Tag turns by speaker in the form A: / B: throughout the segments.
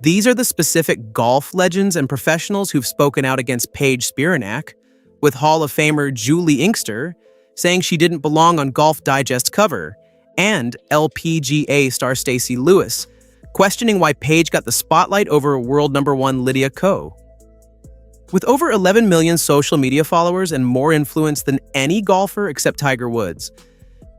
A: These are the specific golf legends and professionals who've spoken out against Paige Spiranac, with Hall of Famer Julie Inkster saying she didn't belong on Golf Digest's cover, and LPGA star Stacey Lewis questioning why Paige got the spotlight over world number one Lydia Ko. With over 11 million social media followers and more influence than any golfer except Tiger Woods,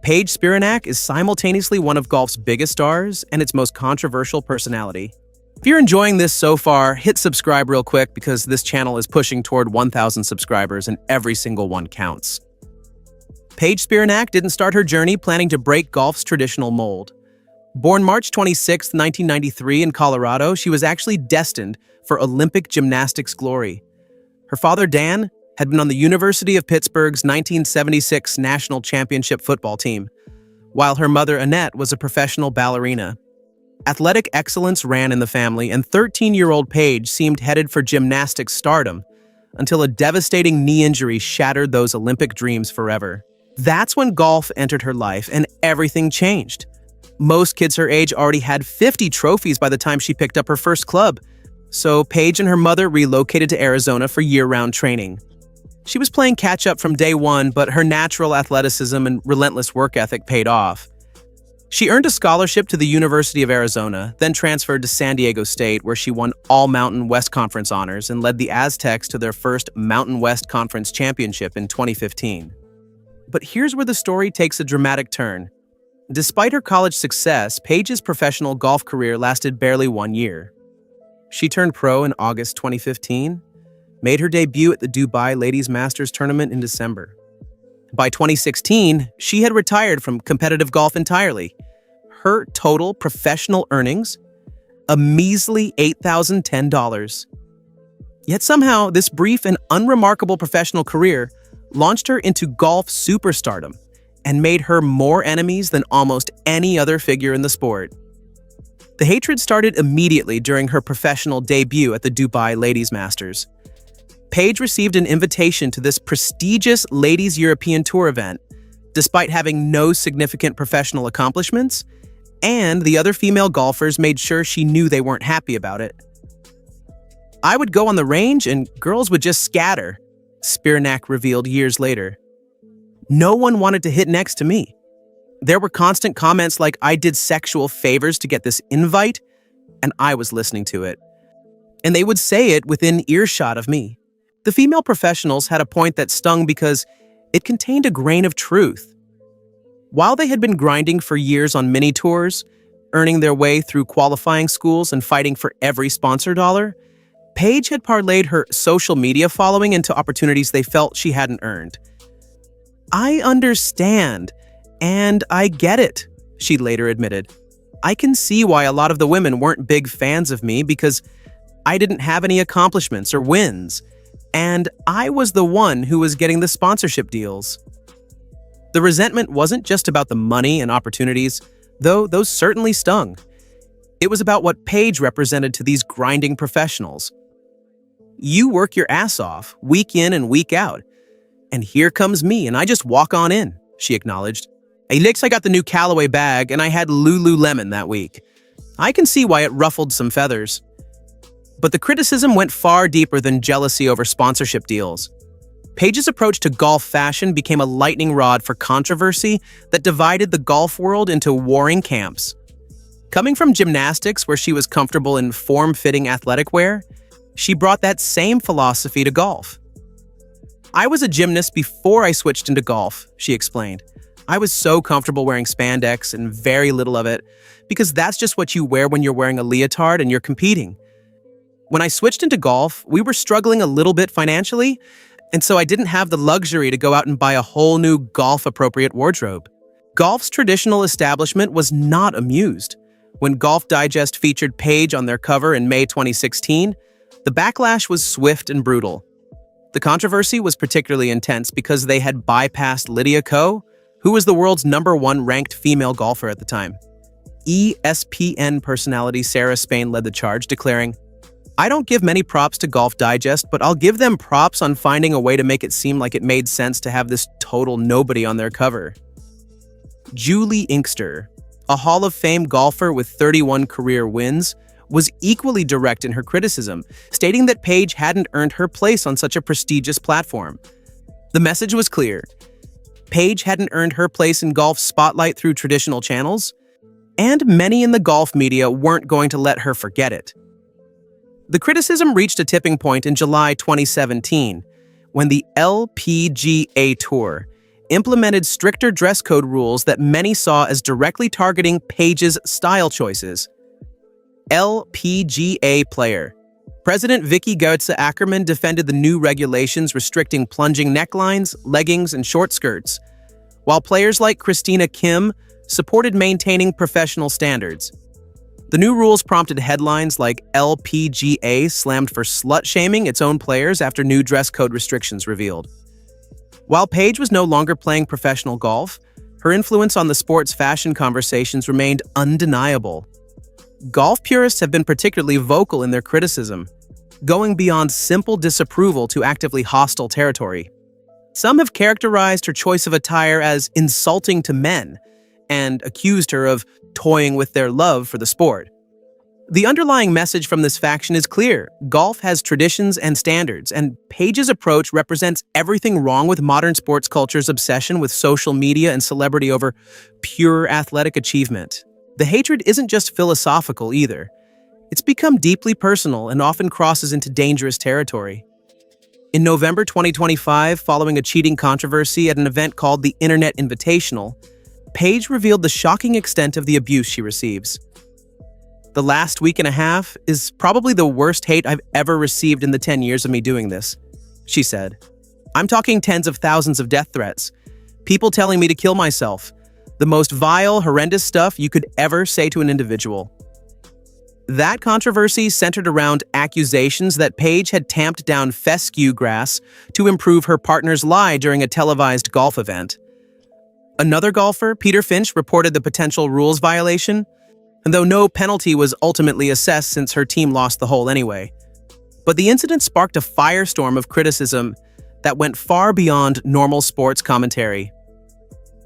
A: Paige Spiranac is simultaneously one of golf's biggest stars and its most controversial personality. If you're enjoying this so far, hit subscribe real quick because this channel is pushing toward 1,000 subscribers and every single one counts. Paige Spiranac didn't start her journey planning to break golf's traditional mold. Born March 26, 1993 in Colorado, she was actually destined for Olympic gymnastics glory. Her father, Dan, had been on the University of Pittsburgh's 1976 national championship football team, while her mother, Annette, was a professional ballerina. Athletic excellence ran in the family, and 13-year-old Paige seemed headed for gymnastics stardom until a devastating knee injury shattered those Olympic dreams forever. That's when golf entered her life, and everything changed. Most kids her age already had 50 trophies by the time she picked up her first club, so Paige and her mother relocated to Arizona for year-round training. She was playing catch-up from day one, but her natural athleticism and relentless work ethic paid off. She earned a scholarship to the University of Arizona, then transferred to San Diego State, where she won all Mountain West Conference honors and led the Aztecs to their first Mountain West Conference championship in 2015. But here's where the story takes a dramatic turn. Despite her college success, Paige's professional golf career lasted barely 1 year. She turned pro in August 2015, made her debut at the Dubai Ladies Masters tournament in December. By 2016, she had retired from competitive golf entirely. Her total professional earnings? A measly $8,010. Yet somehow, this brief and unremarkable professional career launched her into golf superstardom and made her more enemies than almost any other figure in the sport. The hatred started immediately during her professional debut at the Dubai Ladies Masters. Paige received an invitation to this prestigious Ladies European Tour event, despite having no significant professional accomplishments, and the other female golfers made sure she knew they weren't happy about it. "I would go on the range and girls would just scatter," Spiranac revealed years later. "No one wanted to hit next to me. There were constant comments like I did sexual favors to get this invite, and I was listening to it. And they would say it within earshot of me." The female professionals had a point that stung because it contained a grain of truth. While they had been grinding for years on mini tours, earning their way through qualifying schools and fighting for every sponsor dollar, Paige had parlayed her social media following into opportunities they felt she hadn't earned. "I understand, and I get it," she later admitted. "I can see why a lot of the women weren't big fans of me because I didn't have any accomplishments or wins, and I was the one who was getting the sponsorship deals." The resentment wasn't just about the money and opportunities, though those certainly stung. It was about what Paige represented to these grinding professionals. "You work your ass off, week in and week out, and here comes me and I just walk on in," she acknowledged. "It looks I got the new Callaway bag and I had Lululemon that week. I can see why it ruffled some feathers." But the criticism went far deeper than jealousy over sponsorship deals. Paige's approach to golf fashion became a lightning rod for controversy that divided the golf world into warring camps. Coming from gymnastics, where she was comfortable in form-fitting athletic wear, she brought that same philosophy to golf. "I was a gymnast before I switched into golf," she explained. "I was so comfortable wearing spandex and very little of it, because that's just what you wear when you're wearing a leotard and you're competing. When I switched into golf, we were struggling a little bit financially, and so I didn't have the luxury to go out and buy a whole new golf-appropriate wardrobe." Golf's traditional establishment was not amused. When Golf Digest featured Paige on their cover in May 2016, the backlash was swift and brutal. The controversy was particularly intense because they had bypassed Lydia Ko, who was the world's #1 ranked female golfer at the time. ESPN personality Sarah Spain led the charge, declaring, "I don't give many props to Golf Digest, but I'll give them props on finding a way to make it seem like it made sense to have this total nobody on their cover." Julie Inkster, a Hall of Fame golfer with 31 career wins, was equally direct in her criticism, stating that Paige hadn't earned her place on such a prestigious platform. The message was clear. Paige hadn't earned her place in golf's spotlight through traditional channels, and many in the golf media weren't going to let her forget it. The criticism reached a tipping point in July 2017, when the LPGA Tour implemented stricter dress code rules that many saw as directly targeting Paige's style choices. LPGA player. President Vicky Goetze-Ackerman defended the new regulations restricting plunging necklines, leggings, and short skirts, while players like Christina Kim supported maintaining professional standards. The new rules prompted headlines like LPGA slammed for slut-shaming its own players after new dress code restrictions revealed. While Paige was no longer playing professional golf, her influence on the sport's fashion conversations remained undeniable. Golf purists have been particularly vocal in their criticism, going beyond simple disapproval to actively hostile territory. Some have characterized her choice of attire as insulting to men and accused her of toying with their love for the sport. The underlying message from this faction is clear. Golf has traditions and standards, and Paige's approach represents everything wrong with modern sports culture's obsession with social media and celebrity over pure athletic achievement. The hatred isn't just philosophical either. It's become deeply personal and often crosses into dangerous territory. In November 2025, following a cheating controversy at an event called the Internet Invitational, Paige revealed the shocking extent of the abuse she receives. "The last week and a half is probably the worst hate I've ever received in the 10 years of me doing this," she said. "I'm talking tens of thousands of death threats, people telling me to kill myself, the most vile, horrendous stuff you could ever say to an individual." That controversy centered around accusations that Paige had tamped down fescue grass to improve her partner's lie during a televised golf event. Another golfer, Peter Finch, reported the potential rules violation, and though no penalty was ultimately assessed since her team lost the hole anyway. But the incident sparked a firestorm of criticism that went far beyond normal sports commentary.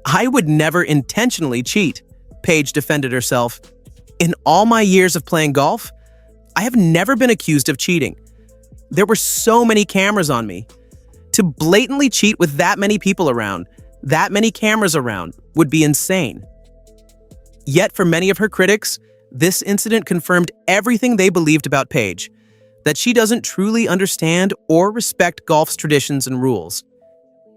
A: "I would never intentionally cheat," Paige defended herself. "In all my years of playing golf, I have never been accused of cheating. There were so many cameras on me. To blatantly cheat with that many people around, that many cameras around, would be insane." Yet for many of her critics, this incident confirmed everything they believed about Paige, that she doesn't truly understand or respect golf's traditions and rules.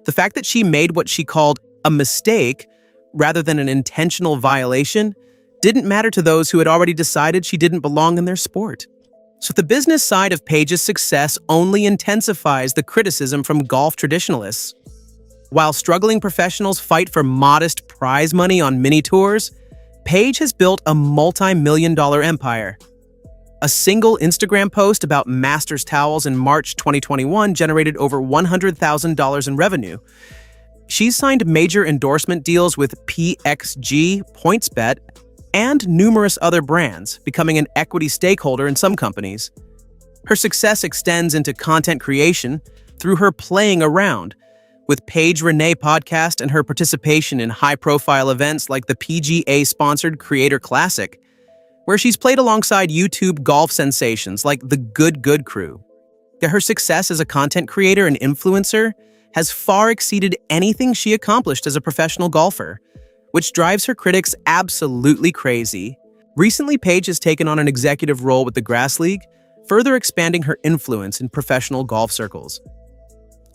A: The fact that she made what she called a mistake rather than an intentional violation didn't matter to those who had already decided she didn't belong in their sport. So the business side of Paige's success only intensifies the criticism from golf traditionalists. While struggling professionals fight for modest prize money on mini tours, Paige has built a multi-million-dollar empire. A single Instagram post about Masters towels in March 2021 generated over $100,000 in revenue. She's signed major endorsement deals with PXG, PointsBet, and numerous other brands, becoming an equity stakeholder in some companies. Her success extends into content creation through her playing around, with Paige Renee podcast and her participation in high-profile events like the PGA-sponsored Creator Classic, where she's played alongside YouTube golf sensations like the Good Crew. Yet her success as a content creator and influencer has far exceeded anything she accomplished as a professional golfer, which drives her critics absolutely crazy. Recently, Paige has taken on an executive role with the Grass League, further expanding her influence in professional golf circles.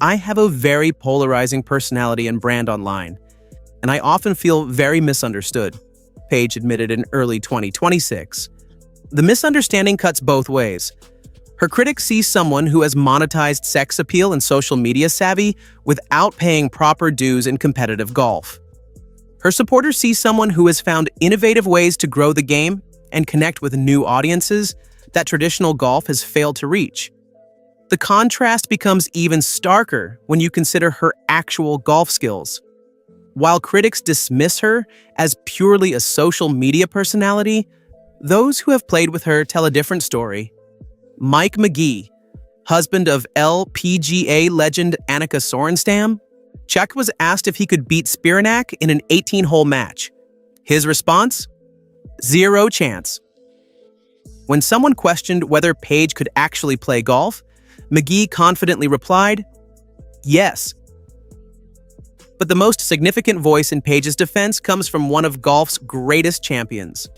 A: "I have a very polarizing personality and brand online, and I often feel very misunderstood," Paige admitted in early 2026. The misunderstanding cuts both ways. Her critics see someone who has monetized sex appeal and social media savvy without paying proper dues in competitive golf. Her supporters see someone who has found innovative ways to grow the game and connect with new audiences that traditional golf has failed to reach. The contrast becomes even starker when you consider her actual golf skills. While critics dismiss her as purely a social media personality, those who have played with her tell a different story. Mike McGee, husband of LPGA legend Annika Sorenstam, Chuck was asked if he could beat Spiranac in an 18-hole match. His response? Zero chance. When someone questioned whether Paige could actually play golf, McGee confidently replied, "Yes." But the most significant voice in Paige's defense comes from one of golf's greatest champions.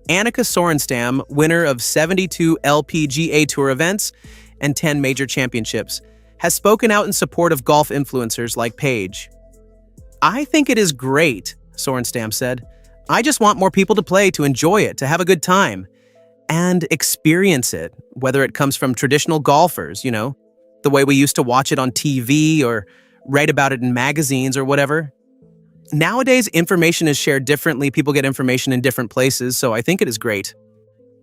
A: Annika Sorenstam, winner of 72 LPGA Tour events and 10 major championships, has spoken out in support of golf influencers like Paige. "I think it is great," Sorenstam said. "I just want more people to play, to enjoy it, to have a good time, and experience it, whether it comes from traditional golfers, the way we used to watch it on TV or write about it in magazines or whatever. Nowadays, information is shared differently. People get information in different places, so I think it is great.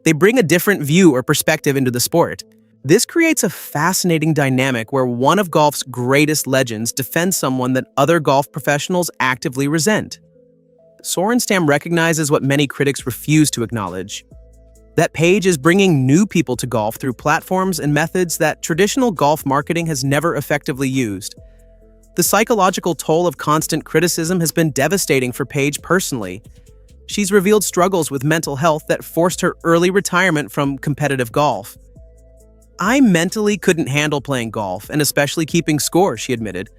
A: They bring a different view or perspective into the sport. This creates a fascinating dynamic where one of golf's greatest legends defends someone that other golf professionals actively resent." Sorenstam recognizes what many critics refuse to acknowledge: that Paige is bringing new people to golf through platforms and methods that traditional golf marketing has never effectively used. The psychological toll of constant criticism has been devastating for Paige personally. She's revealed struggles with mental health that forced her early retirement from competitive golf. "I mentally couldn't handle playing golf, and especially keeping score," she admitted.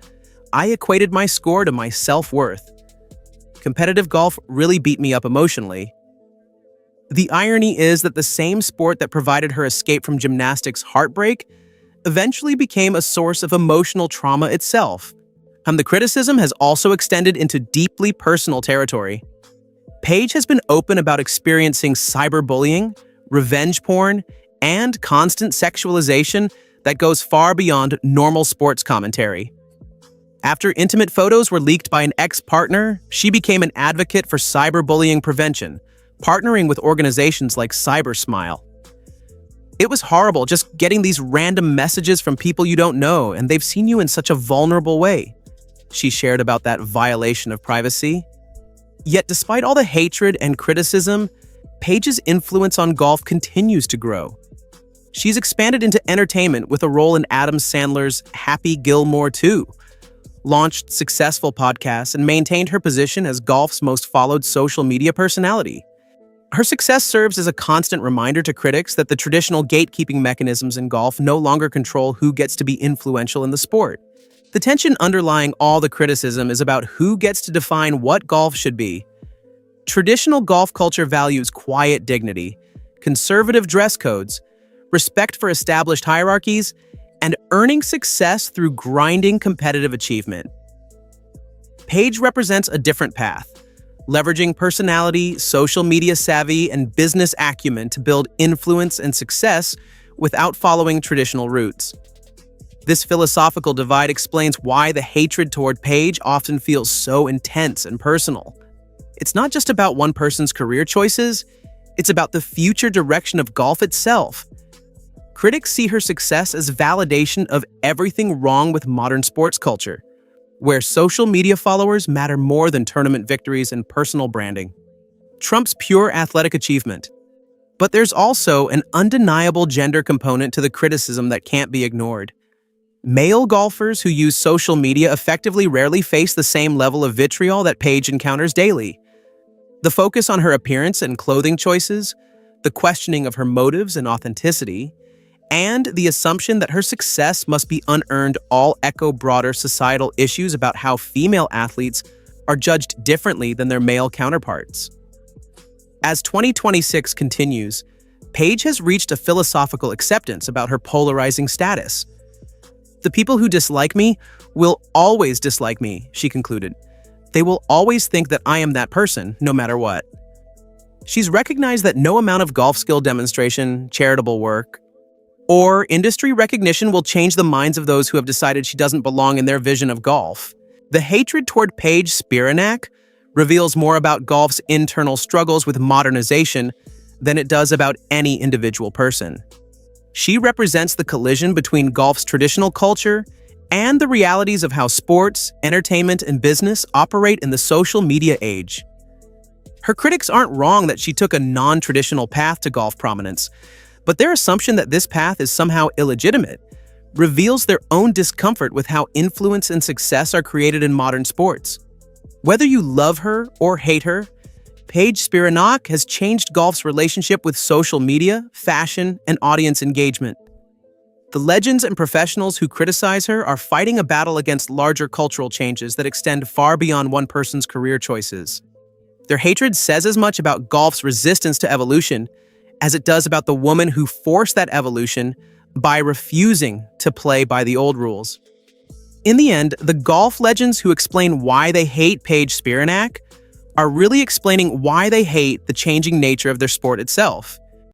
A: "I equated my score to my self-worth. Competitive golf really beat me up emotionally." The irony is that the same sport that provided her escape from gymnastics heartbreak eventually became a source of emotional trauma itself. And the criticism has also extended into deeply personal territory. Paige has been open about experiencing cyberbullying, revenge porn, and constant sexualization that goes far beyond normal sports commentary. After intimate photos were leaked by an ex-partner, she became an advocate for cyberbullying prevention, partnering with organizations like CyberSmile. "It was horrible just getting these random messages from people you don't know, and they've seen you in such a vulnerable way," she shared about that violation of privacy. Yet despite all the hatred and criticism, Paige's influence on golf continues to grow. She's expanded into entertainment with a role in Adam Sandler's Happy Gilmore 2, launched successful podcasts, and maintained her position as golf's most followed social media personality. Her success serves as a constant reminder to critics that the traditional gatekeeping mechanisms in golf no longer control who gets to be influential in the sport. The tension underlying all the criticism is about who gets to define what golf should be. Traditional golf culture values quiet dignity, conservative dress codes, respect for established hierarchies, and earning success through grinding competitive achievement. Paige represents a different path, leveraging personality, social media savvy, and business acumen to build influence and success without following traditional routes. This philosophical divide explains why the hatred toward Paige often feels so intense and personal. It's not just about one person's career choices, it's about the future direction of golf itself. Critics see her success as validation of everything wrong with modern sports culture, where social media followers matter more than tournament victories and personal branding. Trump's pure athletic achievement. But there's also an undeniable gender component to the criticism that can't be ignored. Male golfers who use social media effectively rarely face the same level of vitriol that Paige encounters daily. The focus on her appearance and clothing choices, the questioning of her motives and authenticity, and the assumption that her success must be unearned all echo broader societal issues about how female athletes are judged differently than their male counterparts. As 2026 continues, Paige has reached a philosophical acceptance about her polarizing status. "The people who dislike me will always dislike me," she concluded. "They will always think that I am that person, no matter what." She's recognized that no amount of golf skill demonstration, charitable work, or industry recognition will change the minds of those who have decided she doesn't belong in their vision of golf. The hatred toward Paige Spiranac reveals more about golf's internal struggles with modernization than it does about any individual person. She represents the collision between golf's traditional culture and the realities of how sports, entertainment, and business operate in the social media age. Her critics aren't wrong that she took a non-traditional path to golf prominence, but their assumption that this path is somehow illegitimate reveals their own discomfort with how influence and success are created in modern sports. Whether you love her or hate her, Paige Spiranac has changed golf's relationship with social media, fashion, and audience engagement. The legends and professionals who criticize her are fighting a battle against larger cultural changes that extend far beyond one person's career choices. Their hatred says as much about golf's resistance to evolution as it does about the woman who forced that evolution by refusing to play by the old rules. In the end, the golf legends who explain why they hate Paige Spiranac are really explaining why they hate the changing nature of their sport itself.